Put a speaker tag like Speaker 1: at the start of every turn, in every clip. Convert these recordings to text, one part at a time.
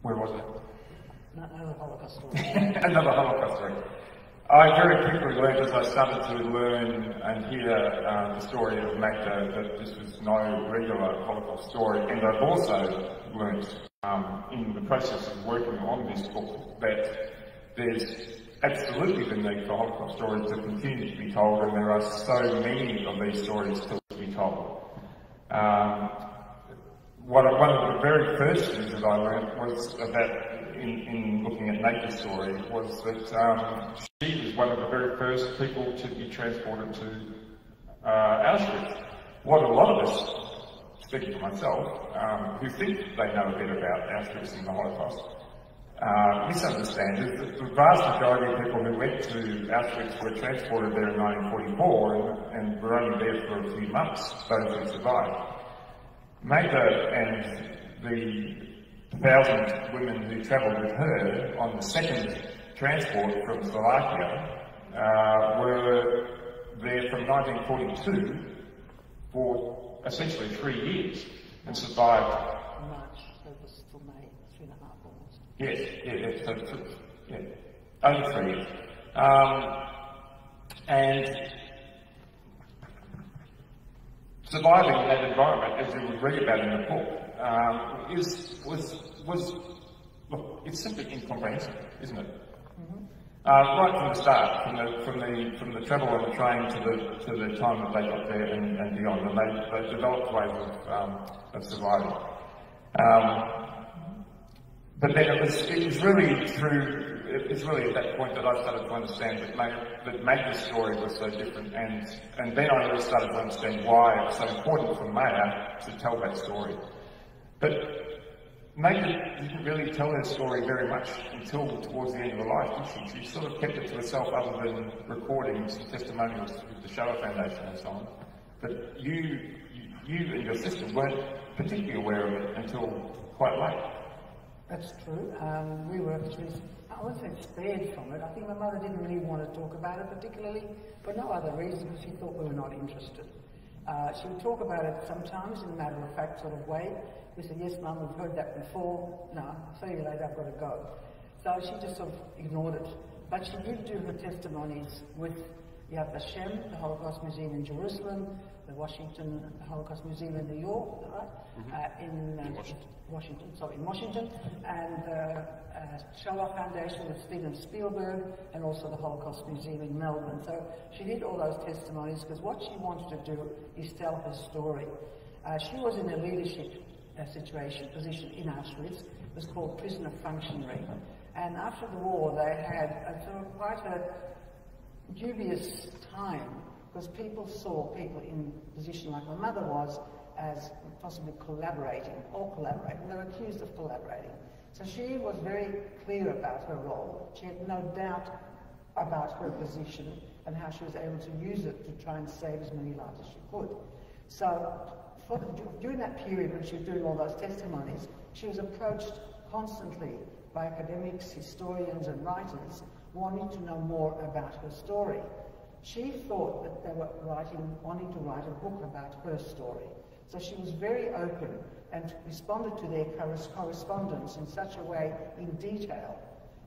Speaker 1: Where was it?
Speaker 2: Another Holocaust story.
Speaker 1: Another Holocaust story. I very quickly learned, as I started to learn and hear the story of Magda, that this was no regular Holocaust story, and I've also learned in the process of working on this book that there's absolutely the need for Holocaust stories to continue to be told, and there are so many of these stories still to be told. One of the very first things that I learned was about, in looking at Magda's story, was that she was one of the very first people to be transported to Auschwitz. What a lot of us, speaking for myself, who think they know a bit about Auschwitz and the Holocaust, misunderstand is that the vast majority of people who went to Auschwitz were transported there in 1944 and were only there for a few months, those who survived. Magda and the 1,000 women who travelled with her on the second transport from Slovakia were there from 1942 for essentially 3 years and survived.
Speaker 2: March, so it was till May, 3.5 almost.
Speaker 1: Yes, only 3 years. And surviving in that environment, as you would read about in the book, look, it's simply incomprehensible, isn't it?
Speaker 2: Mm-hmm.
Speaker 1: Right from the start, from the travel on the train to the time that they got there and beyond, and they developed ways of surviving. But then it's really at that point that I started to understand that Magda's story was so different, and then I really started to understand why it was so important for Maya to tell that story. But Magda didn't really tell her story very much until towards the end of her life, did she? She sort of kept it to herself, other than recording some testimonials with the Shoah Foundation and so on. But you and your sister weren't particularly aware of it until quite late.
Speaker 2: That's true. We were actually, I wouldn't say spared from it. I think my mother didn't really want to talk about it particularly, for no other reason, because she thought we were not interested. She would talk about it sometimes in a matter-of-fact sort of way. We said, yes, Mum, we've heard that before. No, I'll see you later, I've got to go. So she just sort of ignored it. But she did do her testimonies with Yad Vashem, the Holocaust Museum in Jerusalem, the Holocaust Museum in New York, right? In Washington, and Shoah Foundation with Steven Spielberg, and also the Holocaust Museum in Melbourne. So she did all those testimonies because what she wanted to do is tell her story. She was in a leadership position in Auschwitz. It was called prisoner functionary. And after the war, they had quite a dubious time, because people saw people in a position like my mother was as possibly collaborating. They were accused of collaborating. So she was very clear about her role. She had no doubt about her position and how she was able to use it to try and save as many lives as she could. So during that period when she was doing all those testimonies, she was approached constantly by academics, historians and writers wanting to know more about her story. She thought that they were wanting to write a book about her story. So she was very open and responded to their correspondence in such a way in detail.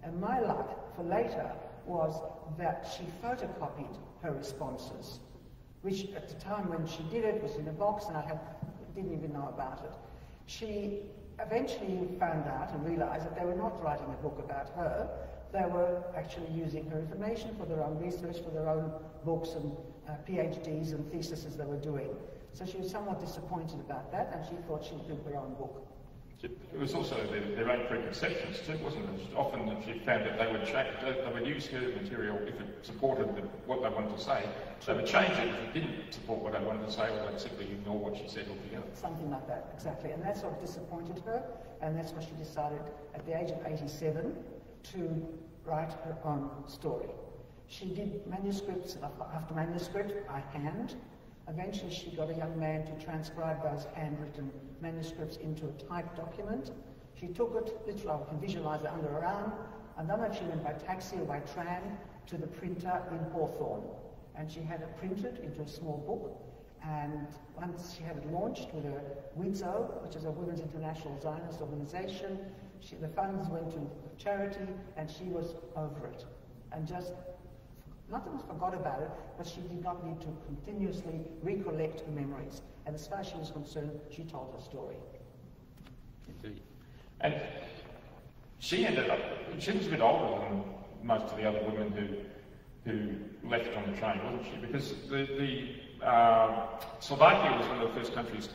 Speaker 2: And my luck for later was that she photocopied her responses, which at the time when she did it was in a box and I didn't even know about it. She eventually found out and realized that they were not writing a book about her. They were actually using her information for their own research, for their own books and PhDs and theses they were doing. So she was somewhat disappointed about that, and she thought she would do her own book.
Speaker 1: It was also their own preconceptions too, wasn't it? Often she found that they would use her material if it supported what they wanted to say. They would change it if it didn't support what they wanted to say, or they'd simply ignore what she said altogether.
Speaker 2: Something like that, exactly. And that sort of disappointed her, and that's why she decided at the age of 87 to write her own story. She did manuscripts after manuscript by hand. Eventually she got a young man to transcribe those handwritten manuscripts into a typed document. She took it, literally I can visualize it under her arm. I don't know if she went by taxi or by tram to the printer in Hawthorne. And she had it printed into a small book. And once she had it launched with a WIZO, which is a Women's International Zionist Organization, the funds went to charity, and she was over it. And just, not that she forgot about it, but she did not need to continuously recollect her memories. And as far as she was concerned, she told her story.
Speaker 1: Indeed. And she ended up, she was a bit older than most of the other women who left on the train, wasn't she? Because Slovakia was one of the first countries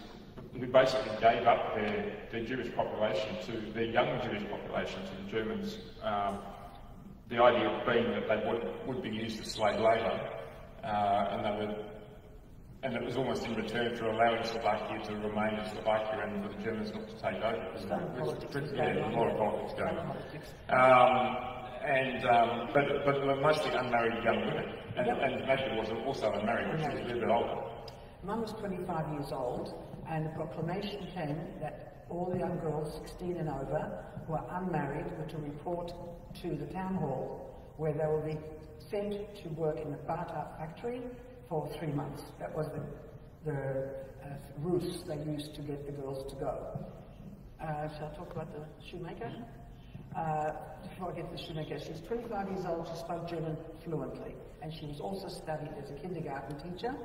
Speaker 1: who basically gave up their Jewish population their young Jewish population to the Germans. The idea being that they would be used as slave labour, and it was almost in return for allowing Slovakia to remain in Slovakia and for the Germans not to take over. There's a lot of politics going on. But mostly unmarried young women, and Magda was also unmarried, but she was a little bit older.
Speaker 2: Mum was 25 years old, and the proclamation came that all the young girls 16 and over who are unmarried were to report to the town hall, where they will be sent to work in the Bata factory for 3 months. That was the ruse they used to get the girls to go. Shall I talk about the shoemaker? Before I get to the shoemaker, she was 25 years old, she spoke German fluently, and she was also studied as a kindergarten teacher.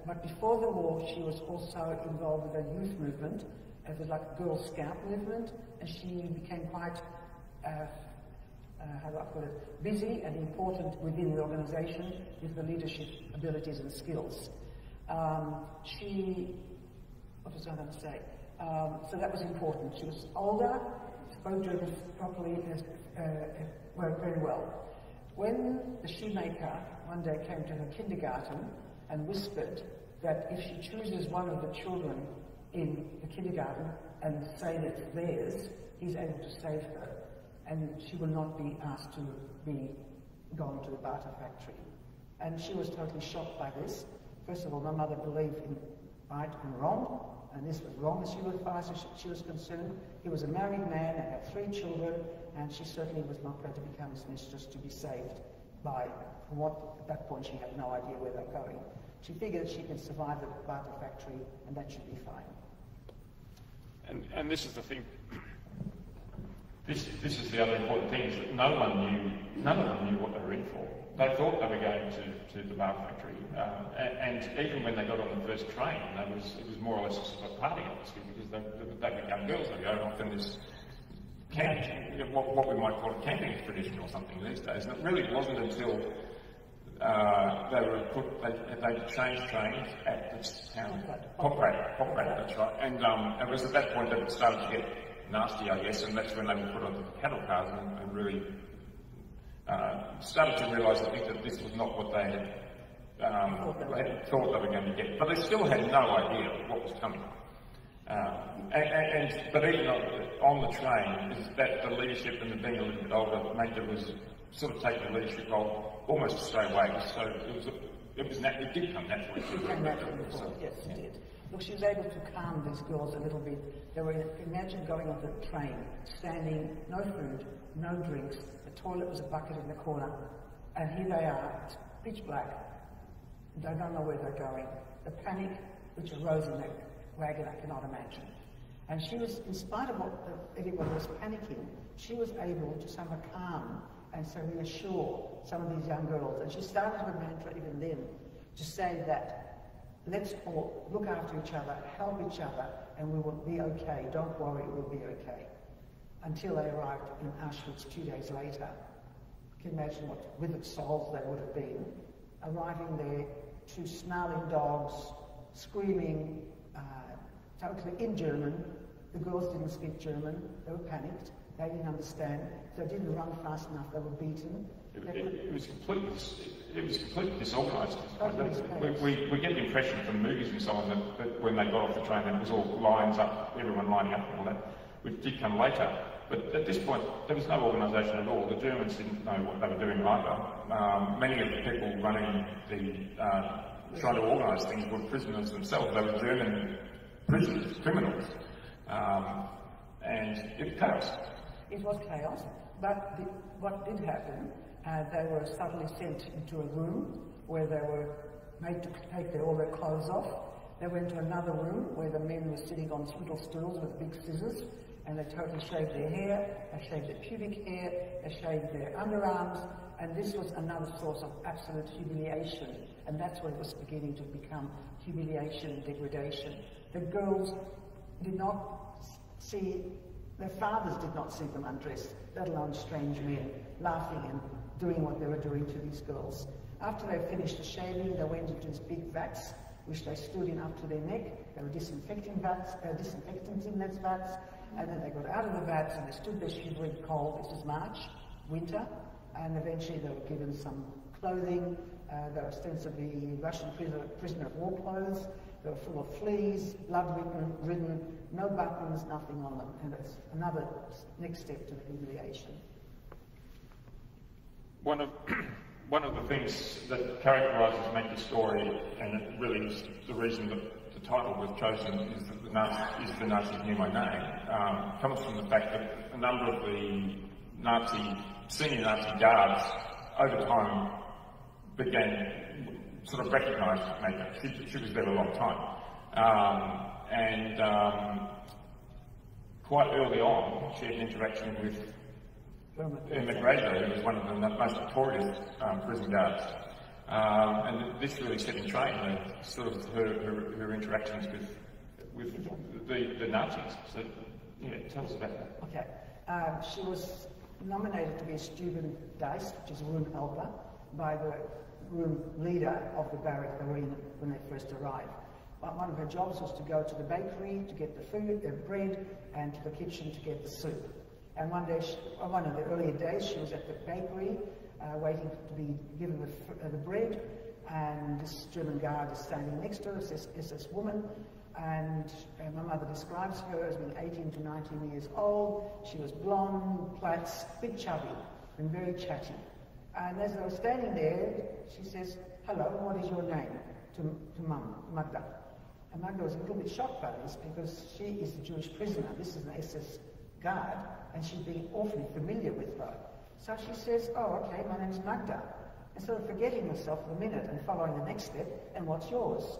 Speaker 2: But before the war, she was also involved with a youth movement, as a Girl Scout movement, and she became quite, how do I put it, busy and important within the organisation with the leadership abilities and skills. What was I going to say? So that was important. She was older, spoke German properly, worked very well. When the shoemaker one day came to her kindergarten and whispered that if she chooses one of the children in the kindergarten and say that it's theirs, he's able to save her, and she will not be asked to be gone to the Bata factory. And she was totally shocked by this. First of all, my mother believed in right and wrong, and this was wrong as far as she was concerned. He was a married man and had 3 children, and she certainly was not going to become his mistress to be saved by what, at that point, she had no idea where they're going. She figured she could survive the Bata factory, and that should be fine.
Speaker 1: And this is the thing. This is the other important thing, is that none of them knew what they were in for. They thought they were going to the Bata factory, and even when they got on the first train, it was more or less a sort of party atmosphere, because they were young girls. They were off in this camping, what we might call a camping tradition or something these days. And it really wasn't until they changed trains at this town, Poprat, that's right. And it was at that point that it started to get nasty, I guess, and that's when they were put onto the cattle cars and really started to realise, I think, that this was not what they had thought they were going to get. But they still had no idea what was coming. But even on the train, is that the leadership and the being a little bit older, Magda was sort of taking the leadership role almost straight away. So it did come naturally.
Speaker 2: It came naturally before, yes, it did. Look, she was able to calm these girls a little bit. Imagine going on the train, standing, no food, no drinks, the toilet was a bucket in the corner, and here they are, it's pitch black. They don't know where they're going. The panic which arose in that wagon, I cannot imagine. And she was, in spite of what everybody was panicking, she was able to somehow calm and so reassure some of these young girls. And she started her mantra even then to say that let's all look after each other, help each other, and we will be okay. Don't worry, we'll be okay. Until they arrived in Auschwitz 2 days later. You can imagine what withered souls they would have been. Arriving there, 2 snarling dogs, screaming, totally in German. The girls didn't speak German. They were panicked. They didn't understand. They didn't run fast enough. They were beaten.
Speaker 1: It was completely disorganised. We get the impression from movies and so on that when they got off the train, it was all lines up, everyone lining up and all that, which did come later. But at this point, there was no organisation at all. The Germans didn't know what they were doing either. Many of the people running trying to organise things were prisoners themselves. They were German prisoners, criminals. And it was chaos.
Speaker 2: It was chaos, but what did happen, they were suddenly sent into a room where they were made to take all their clothes off. They went to another room where the men were sitting on little stools with big scissors, and they totally shaved their hair, they shaved their pubic hair, they shaved their underarms, and this was another source of absolute humiliation, and that's when it was beginning to become humiliation, degradation. The girls did not see, their fathers did not see them undressed, let alone strange men, laughing and doing what they were doing to these girls. After they finished the shaving, they went into these big vats, which they stood in up to their neck. They were disinfecting vats, disinfectants in those vats, and then they got out of the vats and they stood there shivering cold. This is March, winter, and eventually they were given some clothing. They were ostensibly Russian prisoner of war clothes. They were full of fleas, blood-ridden, no buttons, nothing on them. And that's another next step to the humiliation.
Speaker 1: One of the things that characterises Magda's story, and it really is the reason that the title was chosen, is that the Nazis knew my name, comes from the fact that a number of the senior Nazi guards over time sort of recognised Magda. She was there a long time. Quite early on, she had an interaction with Magda, who was one of the most notorious prison guards. And this really set in train sort of her interactions with the Nazis. So, yeah, tell us about that.
Speaker 2: Okay. She was nominated to be a student dice, which is a room helper, by the room leader of the barrack they were in when they first arrived. One of her jobs was to go to the bakery to get the food, the bread, and to the kitchen to get the soup. And one day, one of the earlier days, she was at the bakery waiting to be given the bread, and this German guard is standing next to her, is this woman, and my mother describes her as being 18 to 19 years old. She was blonde, plaits, bit chubby, and very chatty. And as they were standing there, she says, "Hello, what is your name?" to Mum, Magda. And Magda was a little bit shocked by this because she is a Jewish prisoner. This is an SS guard, and she's being awfully familiar with her. So she says, "Oh, okay, my name's Magda." And sort of forgetting herself for a minute and following the next step, "And what's yours?"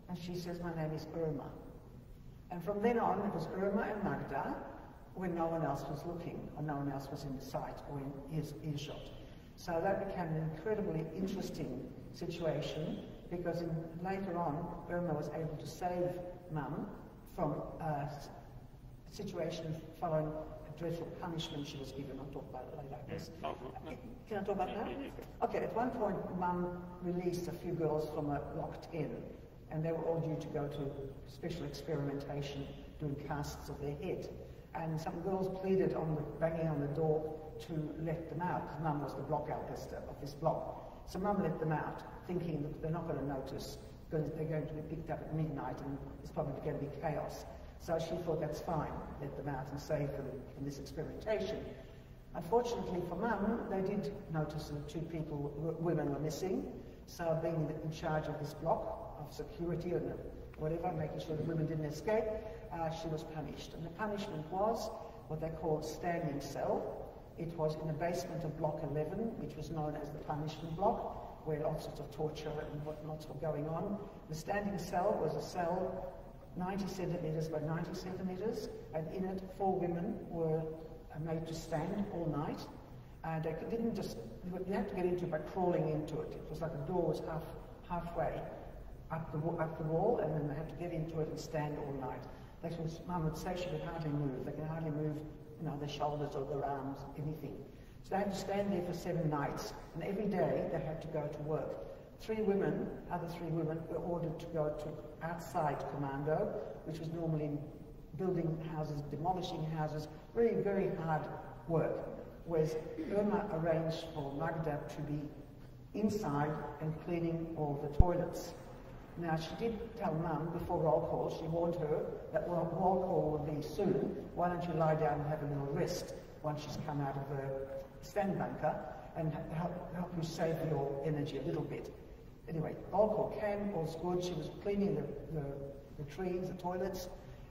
Speaker 2: And she says, "My name is Irma." And from then on, it was Irma and Magda when no one else was looking, or no one else was in sight or in earshot. So that became an incredibly interesting situation, because later on, Irma was able to save Mum from a situation following a dreadful punishment she was given. I'll talk about it later, I guess. Can I talk about that? Okay, at one point, Mum released a few girls from a Block 10, and they were all due to go to special experimentation, doing casts of their head. And some girls pleaded banging on the door to let them out, because Mum was the block outlister of this block. So Mum let them out, thinking that they're not going to notice, because they're going to be picked up at midnight and it's probably going to be chaos. So she thought, that's fine, let them out and save them from this experimentation. Unfortunately for Mum, they did notice that women were missing. So being in charge of this block of security and whatever, making sure the women didn't escape, she was punished. And the punishment was what they called standing cell. It was in the basement of Block 11, which was known as the punishment block, where all sorts of torture and whatnots were going on. The standing cell was a cell 90 centimetres by 90 centimetres, and in it 4 women were made to stand all night. And they didn't just, you had to get into it by crawling into it. It was like the door was halfway up the wall, and then they had to get into it and stand all night. Mum would say she could hardly move. They can hardly move, their shoulders or their arms, anything. So they had to stand there for 7 nights, and every day they had to go to work. Other three women were ordered to go to outside commando, which was normally building houses, demolishing houses, very, very hard work. Whereas Irma arranged for Magda to be inside and cleaning all the toilets. Now, she did tell Mum before roll call, she warned her that roll call will be soon. Why don't you lie down and have a little rest once she's come out of the stand bunker and help you save your energy a little bit. Anyway, roll call came, all's good. She was cleaning the trees, the toilets,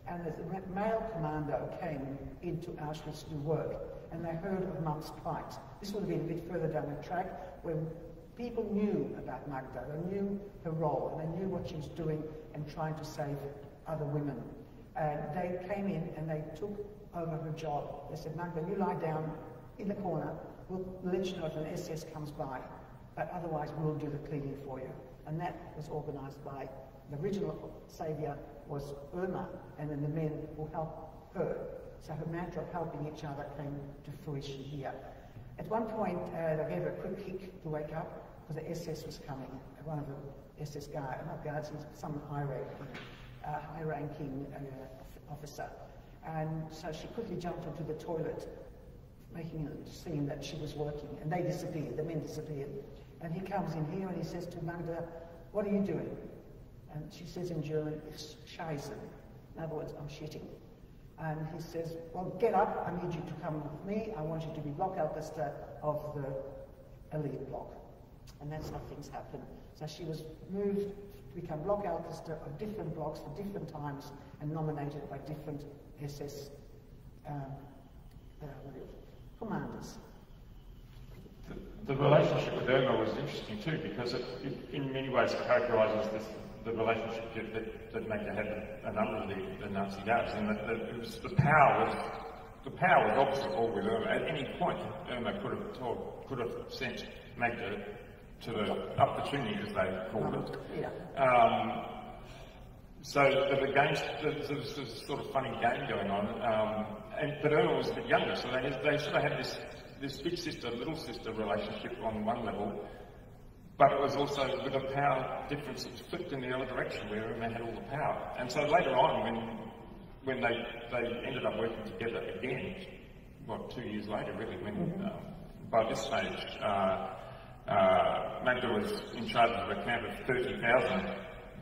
Speaker 2: and the male commando came into Auschwitz to do work, and they heard of Mum's plight. This would have been a bit further down the track when people knew about Magda, they knew her role, and they knew what she was doing and trying to save other women. And they came in and they took over her job. They said, Magda, you lie down in the corner, we'll let you know if an SS comes by, but otherwise we'll do the cleaning for you. And that was organised by, the original saviour was Irma, and then the men will help her. So her mantra of helping each other came to fruition here. At one point, they gave her a quick kick to wake up, because the SS was coming. One of the SS guards, not guards, some high-ranking officer. And so she quickly jumped into the toilet, making a scene that she was working, and they disappeared, the men disappeared. And he comes in here and he says to Magda, what are you doing? And she says in German, "Ich scheiße." In other words, I'm shitting. And he says, well, get up, I need you to come with me, I want you to be Blockälteste of the elite block. And that's how things happen. So she was moved to become Blockälteste of different blocks for different times and nominated by different SS commanders.
Speaker 1: The relationship with Irma was interesting too, because it in many ways characterises the relationship that Magda had with a number of the Nazi guards, and that the power was obviously all with Irma. At any point, Irma could have sent Magda to the opportunity, as they called it.
Speaker 2: Yeah.
Speaker 1: So there was this sort of funny game going on, but Irma was a bit younger, so they sort of had this big sister, little sister relationship on one level, but it was also with a power difference that was flipped in the other direction, where Irma had all the power. And so later on, when they ended up working together again, 2 years later really, when by this stage Magda was in charge of a camp of 30,000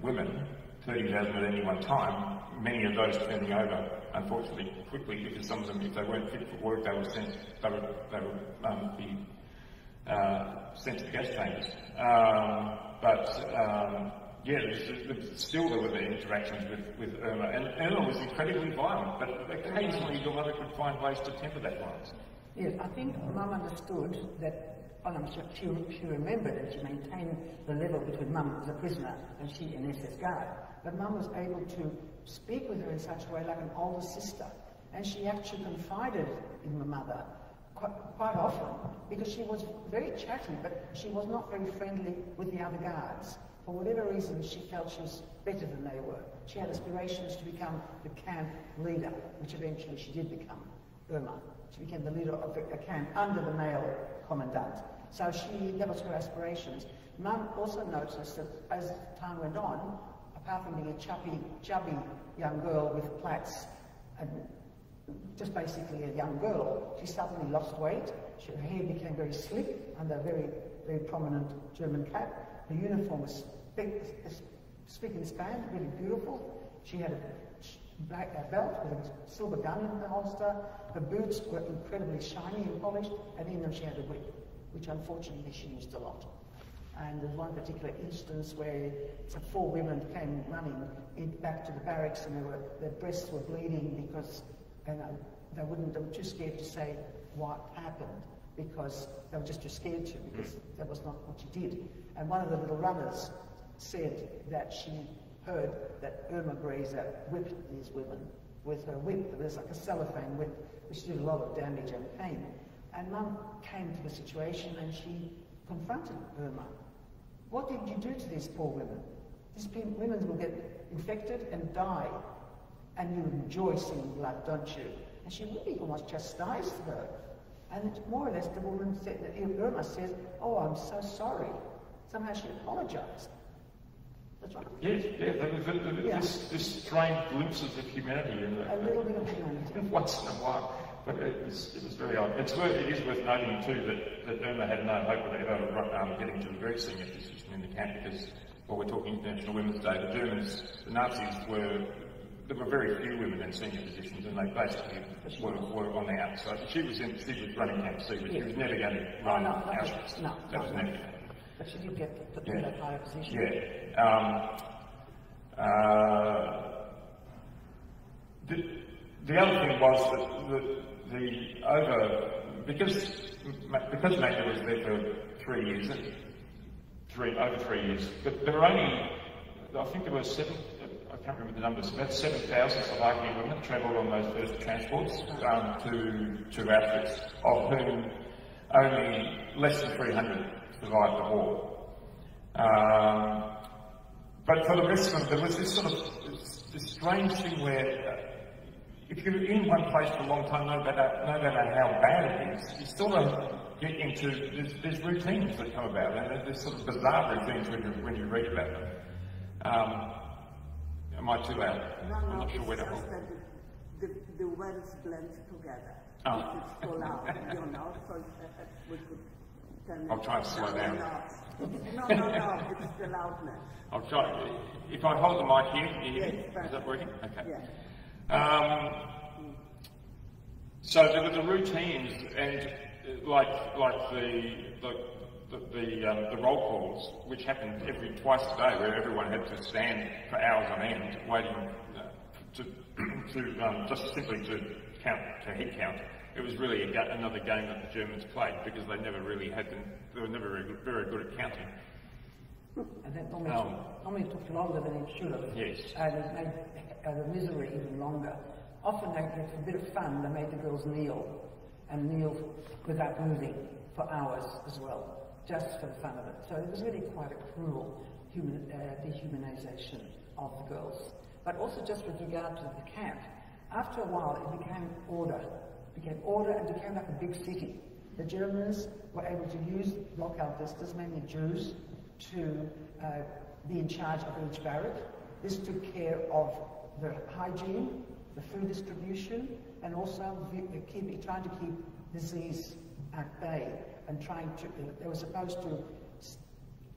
Speaker 1: women, 30,000 at any one time, many of those turning over, unfortunately, quickly, because some of them, if they weren't fit for work, they would be sent to gas chambers. Still there were the interactions with Irma, and Irma was incredibly violent, but occasionally your mother could find ways to temper that violence.
Speaker 2: Yes, I think Mum understood that. She remembered and she maintained the level between Mum as a prisoner and she an SS guard. But Mum was able to speak with her in such a way like an older sister. And she actually confided in my mother quite often, because she was very chatty, but she was not very friendly with the other guards. For whatever reason, she felt she was better than they were. She had aspirations to become the camp leader, which eventually she did become, Irma. She became the leader of a camp under the male commandant. So that was her aspirations. Mum also noticed that as time went on, apart from being a chubby young girl with plaits, and just basically a young girl, she suddenly lost weight. Her hair became very slick under a very, very prominent German cap. Her uniform was spick and span, really beautiful. She had a black belt with a silver gun in the holster. Her boots were incredibly shiny and polished, and in them she had a whip, which unfortunately she used a lot. And there's one particular instance where 4 women came running back to the barracks, and their breasts were bleeding because they were too scared to say what happened, because they were just too scared to, because that was not what she did. And one of the little runners said that she heard that Irma Grazer whipped these women with her whip. It was like a cellophane whip, which did a lot of damage and pain. And Mum came to the situation and she confronted Irma. What did you do to these poor women? These women will get infected and die, and you enjoy seeing blood, don't you? And she really almost chastised her. And more or less the woman said, Irma says, oh, I'm so sorry. Somehow she apologised. That's right.
Speaker 1: Yes, this strange glimpses of humanity in
Speaker 2: a little bit of humanity.
Speaker 1: Once in a while. But it was very odd. It is worth noting too that Irma had no hope of ever getting to a very senior position in the camp, because while we're talking International Women's Day, the Nazis there were very few women in senior positions, and they basically were on the outside. She was running Camp C, but she was never going to run Auschwitz. That was never going to happen.
Speaker 2: But she did get put in that higher position.
Speaker 1: The other thing was that because Magda was there for 3 years, over 3 years. But there were only, I think there were I can't remember the numbers, about 7,000 Slovakian women travelled on those first transports to Auschwitz, of whom only less than 300 survived the war. But for the rest of them, there was this sort of this strange thing where if you're in one place for a long time, no matter how bad it is, you still don't get into, there's routines that come about, and there's sort of bizarre routines when you read about them. Am I too loud?
Speaker 3: No,
Speaker 1: I'm not sure where to hold.
Speaker 3: The words blend together.
Speaker 1: Oh.
Speaker 3: It's so loud, so we could turn it.
Speaker 1: I'll try and slow down.
Speaker 3: No, it's the loudness.
Speaker 1: I'll try. If I hold the mic here,
Speaker 3: Yes,
Speaker 1: is that working? Okay.
Speaker 3: Yeah.
Speaker 1: So there were the routines, and like the roll calls, which happened twice a day, where everyone had to stand for hours on end, waiting just simply to head count. It was really another game that the Germans played, because they never really they were never very good at counting.
Speaker 2: And that normally took longer than it should have.
Speaker 1: Yes.
Speaker 2: And it made the misery even longer. Often, for a bit of fun, they made the girls kneel without moving for hours as well, just for the fun of it. So it was really quite a cruel dehumanization of the girls. But also just with regard to the camp, after a while it became order. And became like a big city. The Germans were able to use Blockhalters, mainly Jews, to be in charge of each barrack. This took care of the hygiene, the food distribution, and also trying to keep disease at bay, and they were supposed to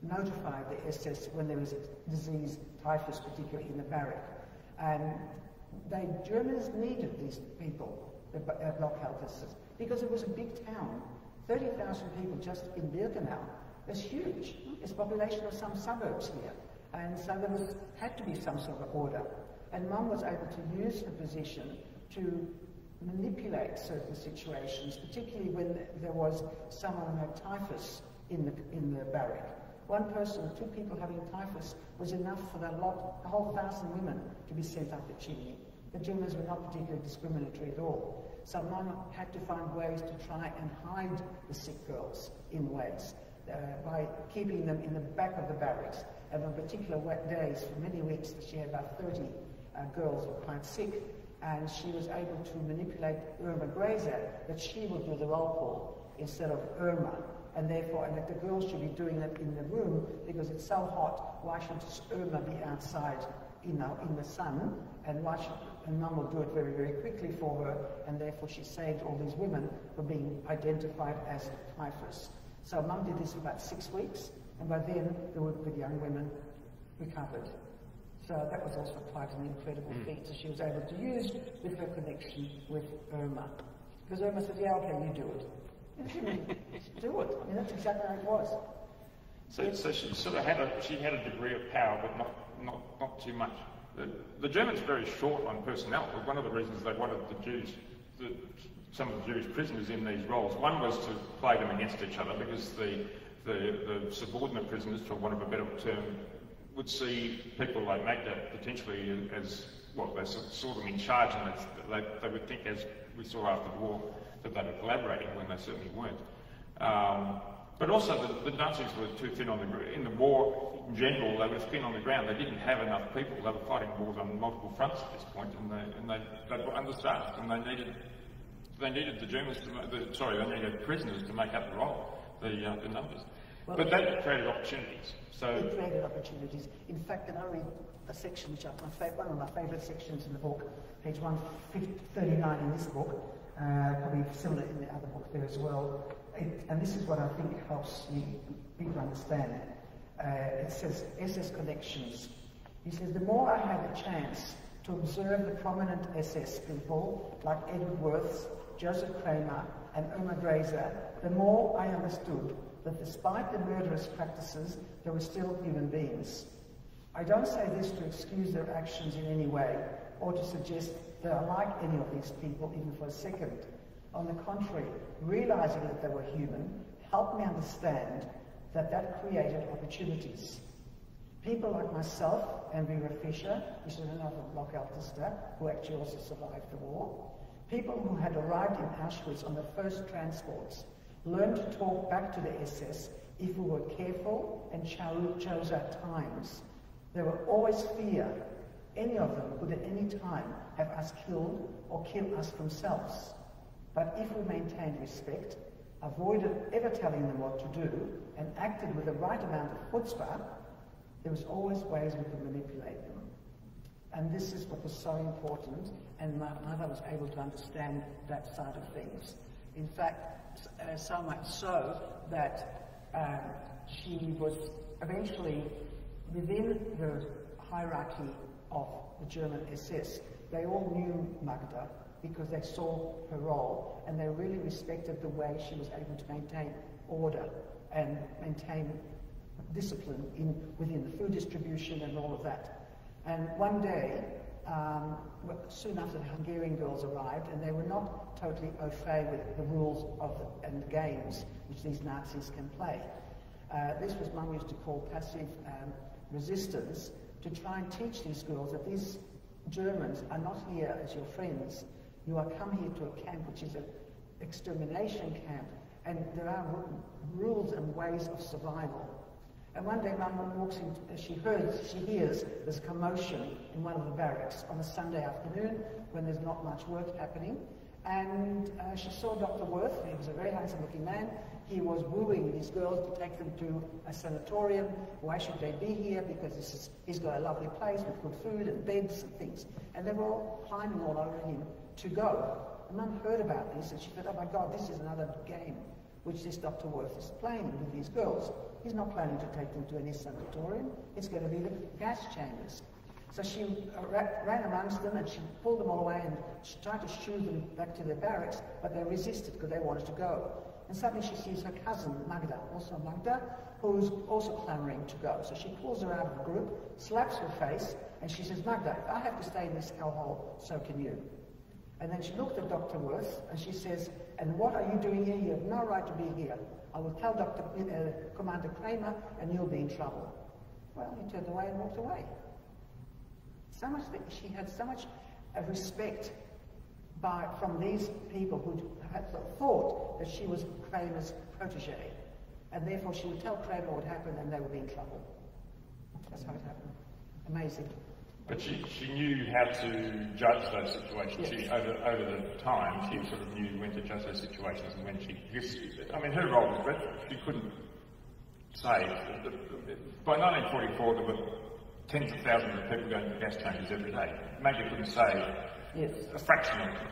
Speaker 2: notify the SS when there was a disease, typhus particularly, in the barrack. And Germans needed these people, the Blockhalters, because it was a big town. 30,000 people just in Birkenau. It's huge. It's the population of some suburbs here. And so there had to be some sort of order. And Mum was able to use her position to manipulate certain situations, particularly when there was someone who had typhus in the barrack. One person or two people having typhus was enough for the whole 1,000 women to be sent up the chimney. The Germans were not particularly discriminatory at all. So Mum had to find ways to try and hide the sick girls in ways, by keeping them in the back of the barracks. And on particular wet days, for many weeks, she had about 30 girls who were quite sick, and she was able to manipulate Irma Grazer that she would do the roll call instead of Irma, and that the girls should be doing it in the room because it's so hot. Why should Irma be outside, in the sun, and Mum will do it very, very quickly for her, and therefore she saved all these women from being identified as typhus. So Mum did this for about 6 weeks, and by then the young women recovered. So that was also quite an incredible feat that she was able to use with her connection with Irma. Because Irma said, yeah, okay, you do it. And she did do it. I mean, that's exactly how it was.
Speaker 1: So she sort of had a degree of power, but not too much. The Germans were very short on personnel. One of the reasons they wanted some of the Jewish prisoners in these roles, one was to play them against each other, because the subordinate prisoners, for want of a better term, would see people like Magda potentially as, well, they saw them in charge, and they would think, as we saw after the war, that they were collaborating when they certainly weren't. But also the Nazis were too thin on the ground. In the war in general, they were thin on the ground. They didn't have enough people. They were fighting wars on multiple fronts at this point, and they were understaffed, and they needed the Germans they needed prisoners to make up the numbers. Well, but that created opportunities.
Speaker 2: It created opportunities. In fact, can I read a section which one of my favourite sections in the book, page 139 in this book, probably similar in the other book there as well. And this is what I think helps people understand. It says, SS connections. He says, the more I had the chance to observe the prominent SS people like Edward Worth, Joseph Kramer, and Irma Grazer, the more I understood that despite the murderous practices, they were still human beings. I don't say this to excuse their actions in any way, or to suggest that I like any of these people even for a second. On the contrary, realizing that they were human helped me understand that created opportunities. People like myself and Vera Fischer, which is another block Alcester, who actually also survived the war, people who had arrived in Auschwitz on the first transports, learned to talk back to the SS if we were careful and chose our times. There were always fear. Any of them could at any time have us killed or kill us themselves. But if we maintained respect, avoided ever telling them what to do, and acted with the right amount of chutzpah, there was always ways we could manipulate them. And this is what was so important, and my mother was able to understand that side of things. In fact, so much so that she was eventually within the hierarchy of the German SS. They all knew Magda because they saw her role, and they really respected the way she was able to maintain order and maintain discipline within the food distribution and all of that. And one day, soon after the Hungarian girls arrived, and they were not totally au fait with the rules and the games which these Nazis can play. This was Mum used to call passive resistance, to try and teach these girls that these Germans are not here as your friends. You are come here to a camp which is an extermination camp, and there are rules and ways of survival. And one day Mum walks in, she hears there's a commotion in one of the barracks on a Sunday afternoon when there's not much work happening. And she saw Dr. Worth. He was a very handsome looking man. He was wooing these girls to take them to a sanatorium. Why should they be here? Because he's got a lovely place with good food and beds and things. And they were all climbing all over him to go. And Mum heard about this and she thought, oh my God, this is another game which this Dr. Worth is playing with these girls. He's not planning to take them to any sanatorium. It's going to be the gas chambers. So she ran amongst them and she pulled them all away and she tried to shoo them back to their barracks, but they resisted because they wanted to go. And suddenly she sees her cousin, Magda, who's also clamouring to go. So she pulls her out of the group, slaps her face, and she says, Magda, if I have to stay in this hellhole, so can you. And then she looked at Dr. Worth and she says, and what are you doing here? You have no right to be here. I will tell Commander Kramer and you'll be in trouble. Well, he turned away and walked away. So much that she had so much respect from these people who had thought that she was Kramer's protege, and therefore she would tell Kramer what happened and they would be in trouble. That's how it happened. Amazing.
Speaker 1: But she knew how to judge those situations.
Speaker 2: Yes.
Speaker 1: She, over the time, she sort of knew when to judge those situations and when she... I mean, her role was dreadful. She couldn't say... By 1944, there were tens of thousands of people going to the gas chambers every day. Magda couldn't say a fraction of them.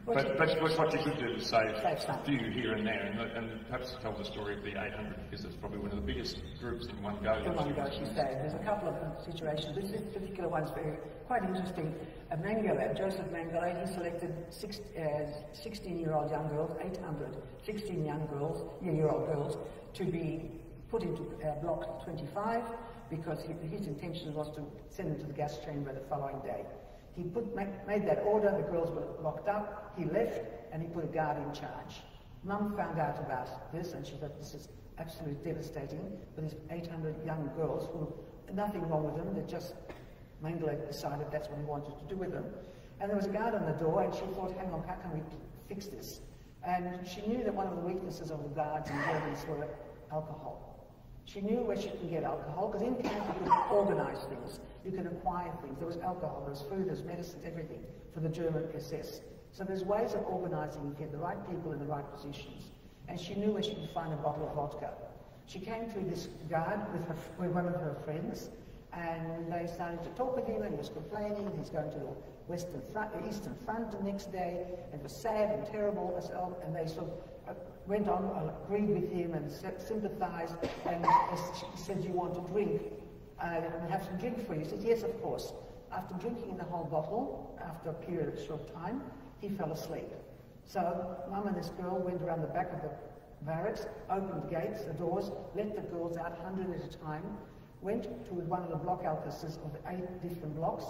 Speaker 1: But what you could do is save a few here and there, and perhaps tell the story of the 800, because it's probably one of the biggest groups in one go.
Speaker 2: In one go, she saved. There's a couple of situations. This particular one's quite interesting. Mengele, Joseph Mengele, he selected 16-year-old young girls, 800 16-year-old girls, to be put into Block 25, because his intention was to send them to the gas chamber the following day. He made that order, the girls were locked up, he left, and he put a guard in charge. Mum found out about this, and she thought this is absolutely devastating for these 800 young girls who, nothing wrong with them, they just, Mengele decided that's what he wanted to do with them. And there was a guard on the door, and she thought, hang on, how can we fix this? And she knew that one of the weaknesses of the guards in Germans were alcohol. She knew where she could get alcohol, because in camp you could organise things, you could acquire things. There was alcohol, there was food, there was medicines, everything for the German SS. So there's ways of organising and get the right people in the right positions. And she knew where she could find a bottle of vodka. She came to this guard with one of her friends, and they started to talk with him, and he was complaining. He's going to the Eastern Front the next day, and it was sad and terrible, and they sort of went on, agreed with him and sympathised, and he said, you want to drink? And have some drink for you. He said, yes, of course. After drinking the whole bottle, after a period of short time, he fell asleep. So Mum and this girl went around the back of the barracks, opened the gates, the doors, let the girls out 100 at a time, went to one of the block Alcesters of the 8 different blocks,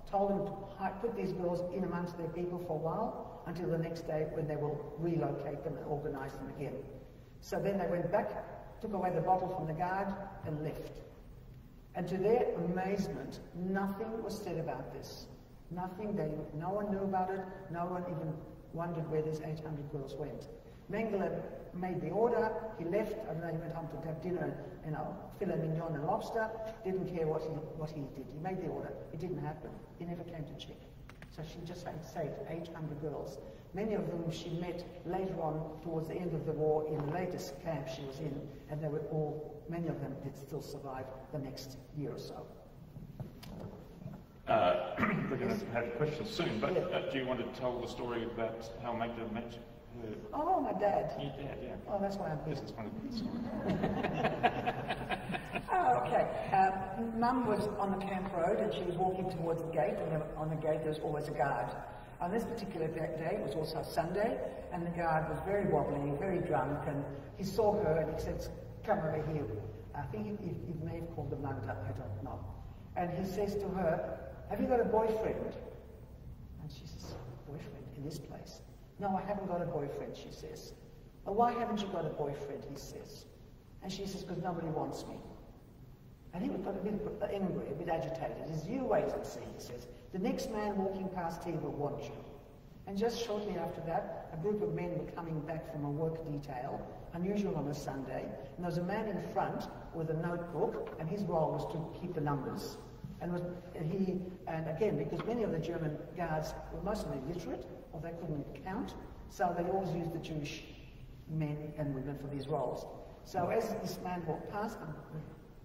Speaker 2: told them to put these girls in amongst their people for a while, until the next day when they will relocate them and organise them again. So then they went back took away the bottle from the guard and left. And to their amazement, nothing was said about this. Nothing, no one knew about it, no one even wondered where these 800 girls went. Mengele made the order, he left, I don't know, he went home to have dinner, filet mignon and lobster, didn't care what he did. He made the order, it didn't happen. He never came to check. So she just saved 800 girls. Many of them she met later on towards the end of the war in the latest camp she was in, and they were many of them did still survive the next year or so.
Speaker 1: We're going to have questions soon, but do you want to tell the story about how Magda met her?
Speaker 2: Oh, my dad.
Speaker 1: Your dad, yeah.
Speaker 2: Oh, that's why I'm here.
Speaker 1: This is one of the stories.
Speaker 2: Okay. Mum was on the camp road and she was walking towards the gate, and on the gate there was always a guard. On this particular day, it was also Sunday, and the guard was very wobbly, very drunk, and he saw her and he said, "Come over here." I think he may have called her Magda, I don't know. And he says to her, "Have you got a boyfriend?" And she says, "Boyfriend in this place?" "No, I haven't got a boyfriend," she says. "Well, why haven't you got a boyfriend?" he says. And she says, "Because nobody wants me." And he got a bit angry, a bit agitated. He says, "You wait and see," he says. "The next man walking past here will want you." And just shortly after that, a group of men were coming back from a work detail, unusual on a Sunday, and there was a man in front with a notebook, and his role was to keep the numbers. And again, because many of the German guards were mostly illiterate, or they couldn't count, so they always used the Jewish men and women for these roles. So as this man walked past them,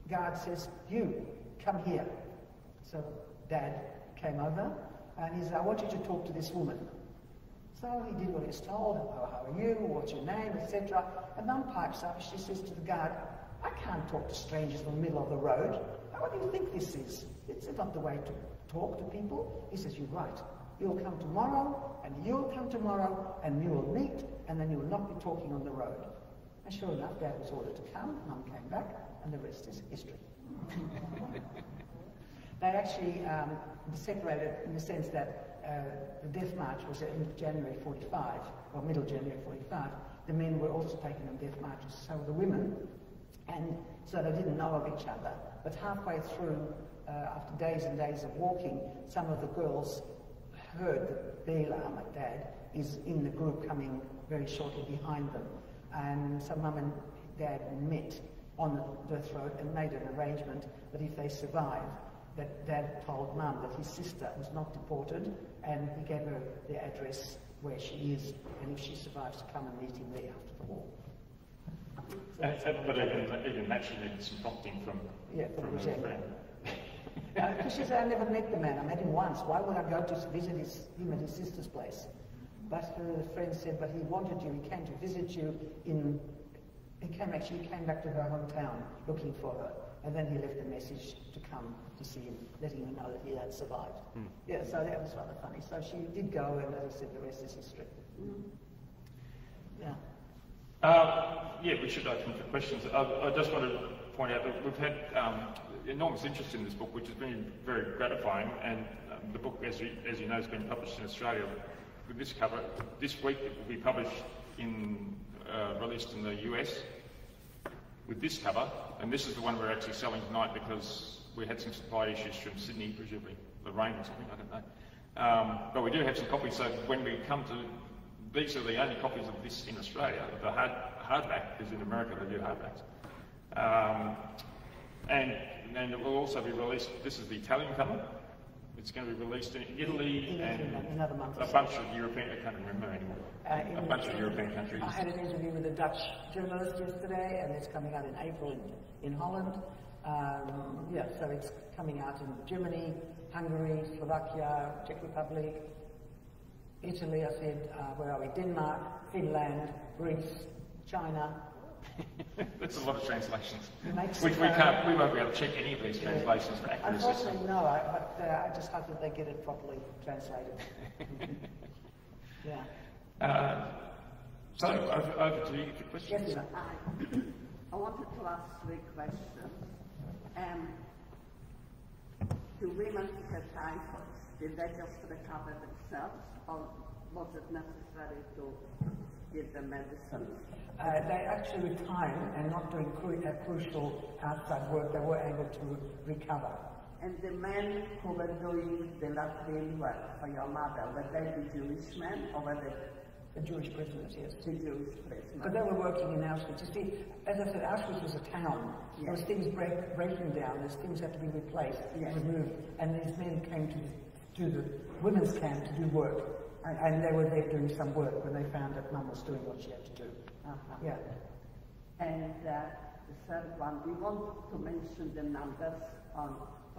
Speaker 2: the guard says, "You, come here." So Dad came over, and he said, "I want you to talk to this woman." So he did what he was told. "Oh, how are you? What's your name?" etc. And Mum pipes up, she says to the guard, "I can't talk to strangers in the middle of the road. What do you think this is? It's not the way to talk to people." He says, "You're right. You'll come tomorrow, and you'll come tomorrow, and you will meet, and then you will not be talking on the road." And sure enough, Dad was ordered to come, Mum came back, and the rest is history. They actually separated in the sense that the death march was in January 45, or middle January 45. The men were also taken on death marches, so were the women, and so they didn't know of each other. But halfway through, after days and days of walking, some of the girls heard that Bela, my dad, is in the group coming very shortly behind them. And so Mum and Dad met on the death road and made an arrangement that if they survived, that Dad told Mum that his sister was not deported, and he gave her the address where she is, and if she survives, to come and meet him there after the war.
Speaker 1: But even that she needed some prompting from her friend.
Speaker 2: Because she said, "I never met the man, I met him once. Why would I go to visit him at his sister's place?" But her friend said, "But he wanted you, he came to visit you he came back to her hometown looking for her. And then he left a message to come to see him, letting him know that he had survived." Yeah, so that was rather funny. So she did go, and as I said, the rest is history. Yeah.
Speaker 1: Yeah, we should open for questions. I just want to point out that we've had enormous interest in this book, which has been very gratifying, and the book, as you know, has been published in Australia with this cover. This week it will be published released in the US with this cover, and this is the one we're actually selling tonight because we had some supply issues from Sydney, presumably the rain or something, I don't know. But we do have some copies, so when we come to, these are the only copies of this in Australia. The hardback is in America, they do hardbacks. And it will also be released, this is the Italian cover. It's going to be released in Italy and
Speaker 2: another month
Speaker 1: a bunch of European, I can't remember anymore, a bunch of European countries.
Speaker 2: I had an interview with a Dutch journalist yesterday, and it's coming out in April in Holland. So it's coming out in Germany, Hungary, Slovakia, Czech Republic, Italy, I said, where are we? Denmark, Finland, Greece, China.
Speaker 1: That's a lot of translations, which we won't be able to check any of these translations for accuracy.
Speaker 2: Unfortunately, no, I just hope that they get it properly translated. Yeah.
Speaker 1: So, over to you for questions.
Speaker 2: Yes,
Speaker 3: I wanted to ask 3 questions. Do women have titles? Did they just recover themselves, or was it necessary to give them medicine?
Speaker 2: They actually retired and not doing crucial outside work. They were able to recover.
Speaker 3: And the men who were doing the latrine work for your mother, were they the Jewish men or were they
Speaker 2: the Jewish prisoners? Yes.
Speaker 3: The Jewish prisoners.
Speaker 2: Because they were working in Auschwitz. You see, as I said, Auschwitz was a town.
Speaker 3: Yes.
Speaker 2: There was things breaking down. There's things had to be replaced,
Speaker 3: yes.
Speaker 2: removed. And these men came to the women's camp to do work. And they were there doing some work when they found that Mum was doing what she had to do. Yeah.
Speaker 3: And the third one, we want to mention the numbers on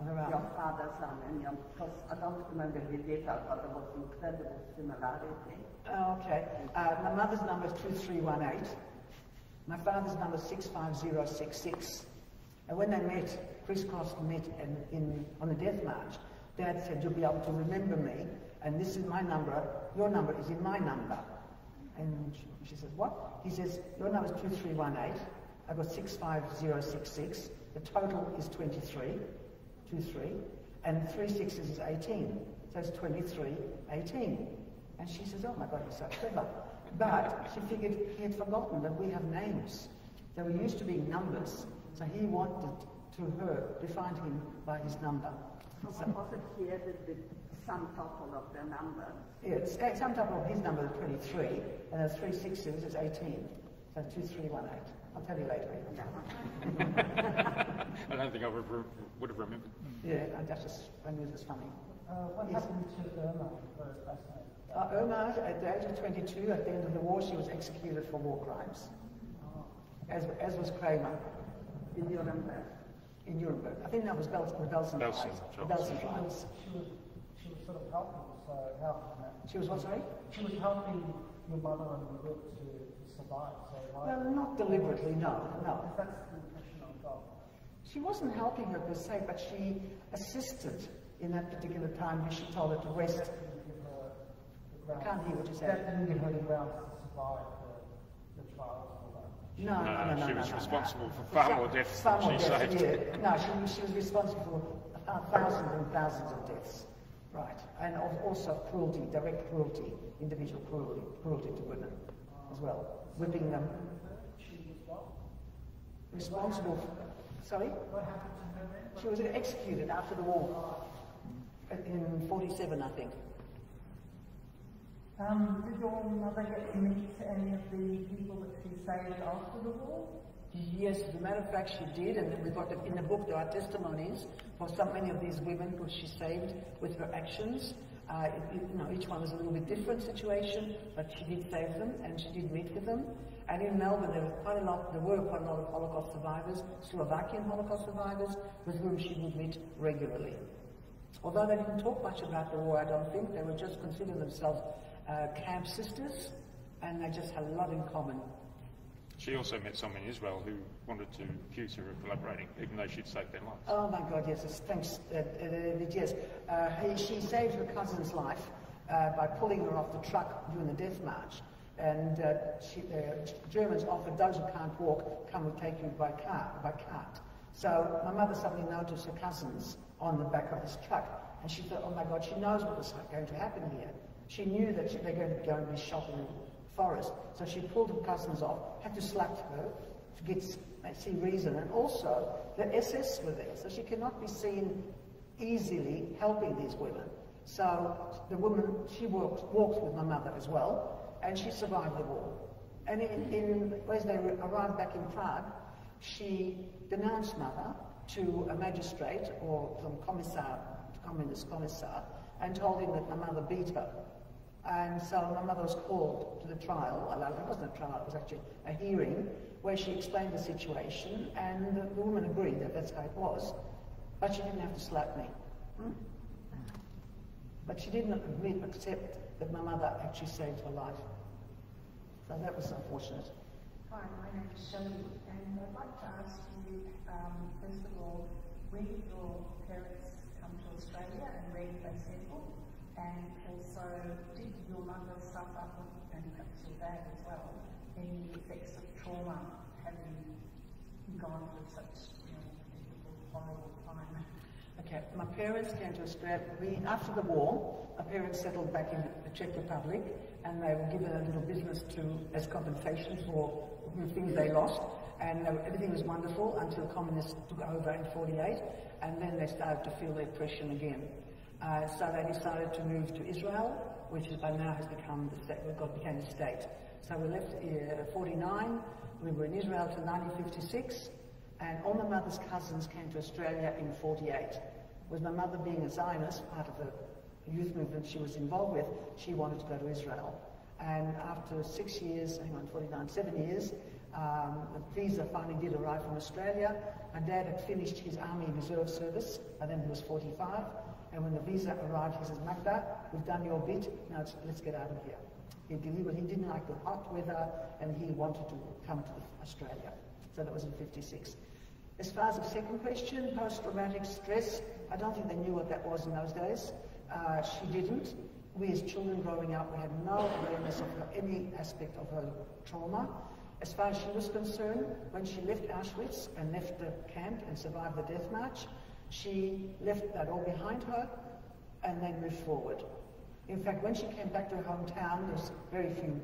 Speaker 3: your father's arm, and because I don't remember the detail, but there was incredible similarity.
Speaker 2: Okay. My mother's number is 2318. My father's number is 65066. And when they met, crisscrossed met on the death march, Dad said, "You'll be able to remember me, and this is my number, your number is in my number." And she says, "What?" He says, "Your number is 2318. I've got 65066. The total is 23, and 3 sixes is 18. So it's 2318. And she says, "Oh my God, you're so clever." But she figured he had forgotten that we have names. They were used to being numbers. So he wanted to find him by his number.
Speaker 3: So was it here that the sum total of the numbers?
Speaker 2: Yes, sum total of his number is 23, and the 3 sixes is 18. So 2318. I'll tell you later.
Speaker 4: I don't think I would have remembered.
Speaker 2: Yeah, I knew it was funny.
Speaker 5: What happened to Irma? Very fascinating.
Speaker 2: Irma, at the age of 22, at the end of the war, she was executed for war crimes. As was Kramer.
Speaker 3: In Nuremberg.
Speaker 2: In Nuremberg. I think that was the Belsen trials. The Belsen trials.
Speaker 5: She was sort of helping, so helping that.
Speaker 2: She was what, sorry?
Speaker 5: She was helping your mother and the group to survive. So
Speaker 2: well, not deliberately, no.
Speaker 5: That's the impression I got.
Speaker 2: She wasn't helping her per se, but she assisted in that particular time when she told her to rest. I can't hear what you said.
Speaker 5: That didn't give her the grounds to survive the trials and all that.
Speaker 2: No.
Speaker 4: She was responsible for far more deaths than she saved.
Speaker 2: Yeah. No, she was responsible for thousands and thousands of deaths. Right. And also cruelty, direct cruelty, individual cruelty to women as well. Whipping them.
Speaker 5: She was what?
Speaker 2: Responsible for... Sorry?
Speaker 5: What happened to her then?
Speaker 2: She was executed after the war. In 47, I think.
Speaker 6: Did your mother get to meet any of the people that she saved after the war?
Speaker 2: Yes, as a matter of fact, she did, and we got in the book there are testimonies for so many of these women who she saved with her actions. Each one was a little bit different situation, but she did save them, and she did meet with them. And in Melbourne, there were quite a lot of Holocaust survivors, Slovakian Holocaust survivors, with whom she would meet regularly. Although they didn't talk much about the war, I don't think. They would just consider themselves camp sisters, and they just had a lot in common.
Speaker 4: She also met someone in Israel who wanted to accuse her of collaborating, even though she'd saved their lives.
Speaker 2: Oh my God, yes, thanks. Yes, she saved her cousin's life by pulling her off the truck during the death march. And Germans offered those who can't walk, come and take you by cart. So my mother suddenly noticed her cousins on the back of this truck, and she thought, oh my God, she knows what was going to happen here. She knew that they're going to go and be shot in the forest. So she pulled her cousins off, had to slap her to see reason. And also, the SS were there, so she cannot be seen easily helping these women. So the woman, she walked with my mother as well, and she survived the war. And as they arrived back in Prague, she denounced mother to a magistrate or some communist commissar, and told him that my mother beat her. And so my mother was called to the trial. Well, it wasn't a trial, it was actually a hearing where she explained the situation, and the woman agreed that that's how it was, but she didn't have to slap me. But she didn't accept that my mother actually saved her life. So that was unfortunate.
Speaker 6: Hi, my name is Shelley, and I'd like to ask you, first of all, when did your parents come to Australia and where did they settle? And also, did your mother suffer, and perhaps your dad as well, any effects of trauma having gone through such difficult, horrible time?
Speaker 2: Okay, my parents came to Australia. After the war, my parents settled back in the Czech Republic, and they were given a little business as compensation for the things they lost. And everything was wonderful until communists took over in '48, and then they started to feel the oppression again. So they decided to move to Israel, which by now has become became a state. So we left in '49. We were in Israel till 1956. And all my mother's cousins came to Australia in '48. With my mother being a Zionist, part of the youth movement she was involved with, she wanted to go to Israel. And after 6 years, 7 years, the visa finally did arrive from Australia. My dad had finished his Army Reserve service, by then he was 45. And when the visa arrived, he says, Magda, we've done your bit, now let's get out of here. He didn't like the hot weather, and he wanted to come to Australia. So that was in '56. As far as the second question, post-traumatic stress, I don't think they knew what that was in those days. She didn't. We as children growing up, we had no awareness of any aspect of her trauma. As far as she was concerned, when she left Auschwitz and left the camp and survived the death march, she left that all behind her and then moved forward. In fact, when she came back to her hometown, there's very few.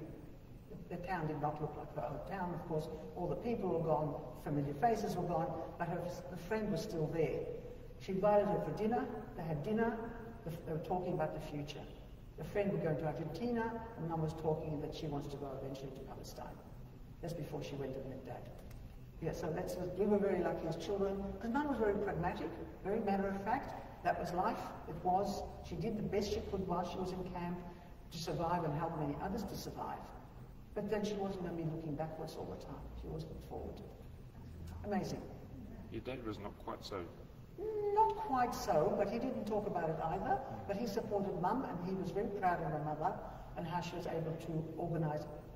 Speaker 2: The town did not look like her own town, of course. All the people were gone, familiar faces were gone, but her friend was still there. She invited her for dinner. They had dinner. They were talking about the future. The friend was going to Argentina, and Mum was talking that she wants to go eventually to Palestine. That's before she went and met Dad. Yeah, so we were very lucky as children, because Mum was very pragmatic, very matter of fact. That was life. It was. She did the best she could while she was in camp to survive and help many others to survive. But then she wasn't going to be looking backwards all the time. She was looking forward. Amazing.
Speaker 4: Your dad was not quite so.
Speaker 2: Not quite so, but he didn't talk about it either. But he supported Mum, and he was very proud of her mother and how she was able to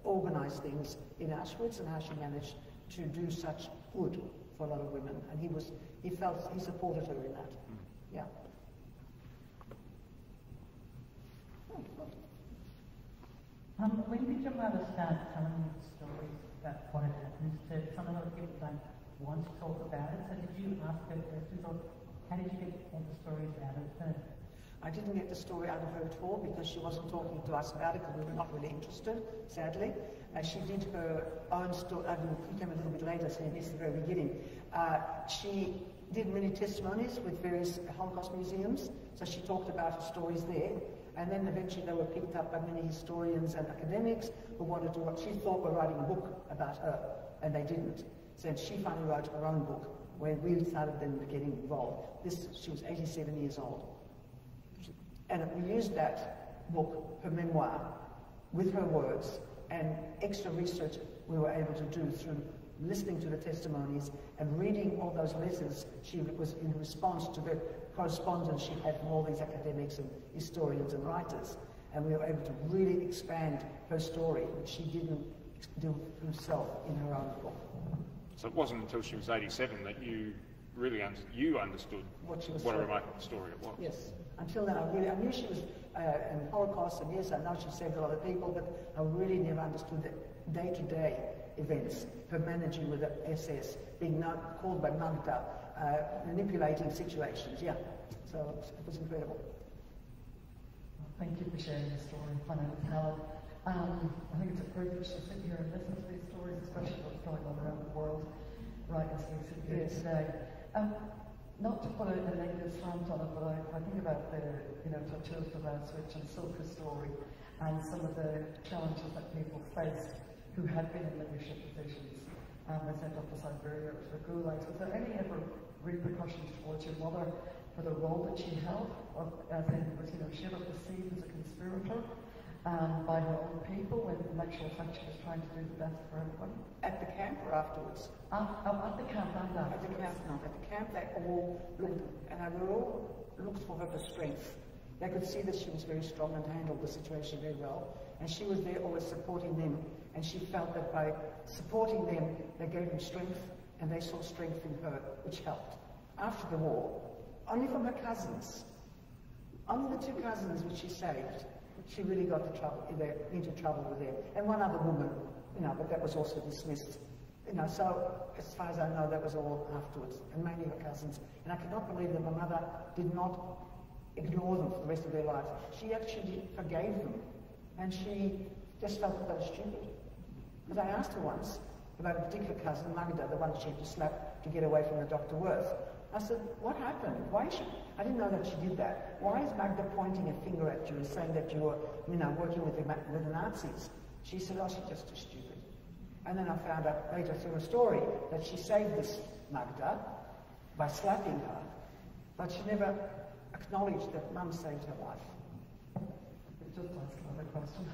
Speaker 2: organize things in Auschwitz and how she managed to do such good for a lot of women. And he supported her in that. Yeah.
Speaker 7: When did your mother start telling you stories about what had happened to some of the people don't want to talk about it? So did you ask her questions, or how did you get all the stories out of her?
Speaker 2: I didn't get the story out of her at all because she wasn't talking to us about it because we were not really interested, sadly. She did her own story. He came a little bit later, so he missed the very beginning. She did many testimonies with various Holocaust museums, so she talked about her stories there. And then eventually they were picked up by many historians and academics who wanted to, what she thought were writing a book about her, and they didn't. So she finally wrote her own book, where we started then getting involved. She was 87 years old. And we used that book, her memoir, with her words, and extra research we were able to do through listening to the testimonies and reading all those letters. She was in response to the correspondence she had from all these academics and historians and writers. And we were able to really expand her story, which she didn't do herself in her own book.
Speaker 4: So it wasn't until she was 87 that you really understood what a remarkable story it was.
Speaker 2: Yes. Until then, I knew she was in the Holocaust, and yes, I know she saved a lot of people, but I really never understood the day-to-day events, her managing with the SS, being called by Magda, manipulating situations, yeah. So it was incredible.
Speaker 7: Thank you for sharing the story. My name is Helen. I think it's a privilege to sit here and listen to these stories, especially what's going on around the world right as we sit here today. Not to put a negative slant on it, but I think about the tortures of Auschwitz and Silke's story and some of the challenges that people faced who had been in leadership positions. They sent off to Siberia or to the gulags. Was there any ever repercussions towards your mother for the role that she held? As in, she had the scene as a conspirator by her own people, when in actual fact she was trying to do the best for everybody?
Speaker 2: At the camp or afterwards?
Speaker 7: At the camp and afterwards.
Speaker 2: At the camp, no. At the camp, they all looked, and they all looked for her for strength. They could see that she was very strong and handled the situation very well, and she was there always supporting them, and she felt that by supporting them, they gave them strength, and they saw strength in her, which helped. After the war, only from her cousins, only the 2 cousins which she saved, she really got into trouble with them, and one other woman, but that was also dismissed. You know, so as far as I know, that was all afterwards, and mainly her cousins. And I cannot believe that my mother did not ignore them for the rest of their lives. She actually forgave them, and she just felt that they were stupid. Because I asked her once about a particular cousin, Magda, the one she had to slap to get away from the Dr. Worth. I said, what happened? Why is she? I didn't know that she did that. Why is Magda pointing a finger at you and saying that you were, you know, working with the Nazis? She said, oh, she's just too stupid. And then I found out later through a story that she saved this Magda by slapping her, but she never acknowledged that Mum saved her life.
Speaker 7: Just ask another question.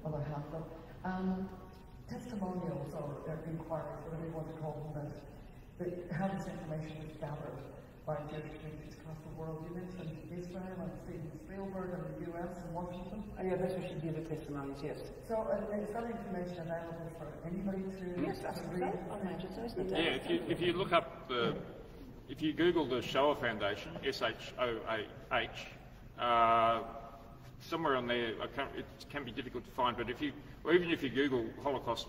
Speaker 7: Well, I have them. Testimonials or inquiries, whatever you want to call them, that how this information is gathered by Jewish communities across the world. You mentioned Israel and Steven Spielberg and the US and Washington.
Speaker 2: Oh, yeah, that's what she did, the testimonies, yes.
Speaker 7: So is that information available for anybody to
Speaker 2: Yes, that's
Speaker 7: read?
Speaker 4: Yeah, if you look up if you Google the Shoah Foundation, SHOAH, somewhere on there, it can be difficult to find, but even if you Google Holocaust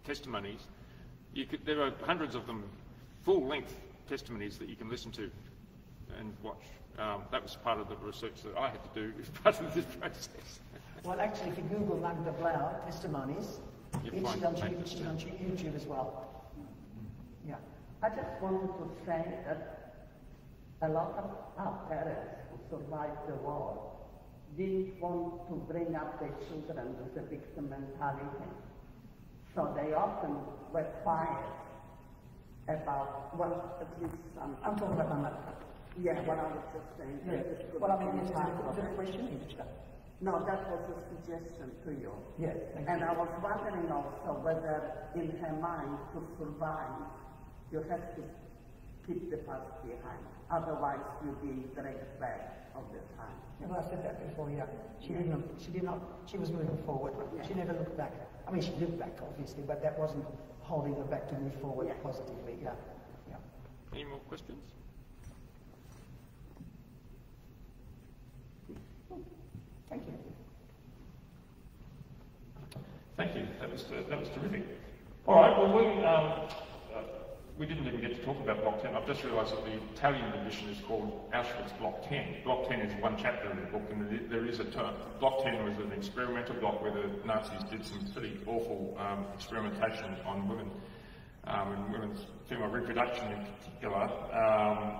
Speaker 4: testimonies, there are hundreds of them, full-length testimonies that you can listen to and watch. That was part of the research that I had to do as part of this process.
Speaker 2: Well, actually, if you Google Magda Blau testimonies, it's on YouTube as well. Yeah.
Speaker 3: I just wanted to say that a lot of our parents who survived the war didn't want to bring up their children with a victim mentality. So they often were quiet about, well, at least some...
Speaker 2: I'm talking about my mother.
Speaker 3: Yeah, what I was just saying.
Speaker 2: Yeah. Well, I mean, is it a question?
Speaker 3: No, that was a suggestion to you.
Speaker 2: Yes,
Speaker 3: and I was wondering also whether in her mind to survive, you have to keep the past behind. Otherwise, you'll be dragged back all the time.
Speaker 2: Yeah, well, I said that before, yeah. She was moving forward. Yeah. She never looked back. I mean, she looked back, obviously, but that wasn't holding her back to move forward positively, yeah.
Speaker 4: Any more questions?
Speaker 2: Thank you.
Speaker 1: Thank you. That was terrific. All right. Well, we didn't even get to talk about Block 10. I've just realised that the Italian edition is called Auschwitz Block 10. Block 10 is one chapter in the book, and there is a term. Block 10 was an experimental block where the Nazis did some pretty awful experimentation on women and women's female reproduction in particular.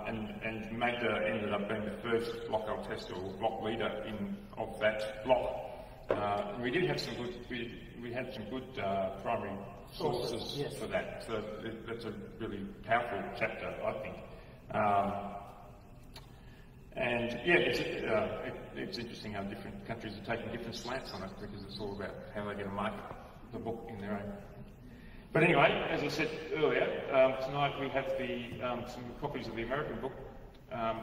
Speaker 1: And Magda ended up being the first block tester or block leader of that block. We did have some good. We had some good primary sources for that. So that's a really powerful chapter, I think. And yeah, it's interesting how different countries are taking different slants on it, because it's all about how they're going to market the book in their own. But anyway, as I said earlier, tonight we have some copies of the American book,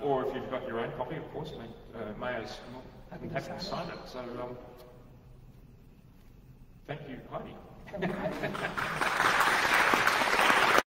Speaker 1: or if you've got your own copy, of course, Maya's happy to sign it. So thank you, Heidi.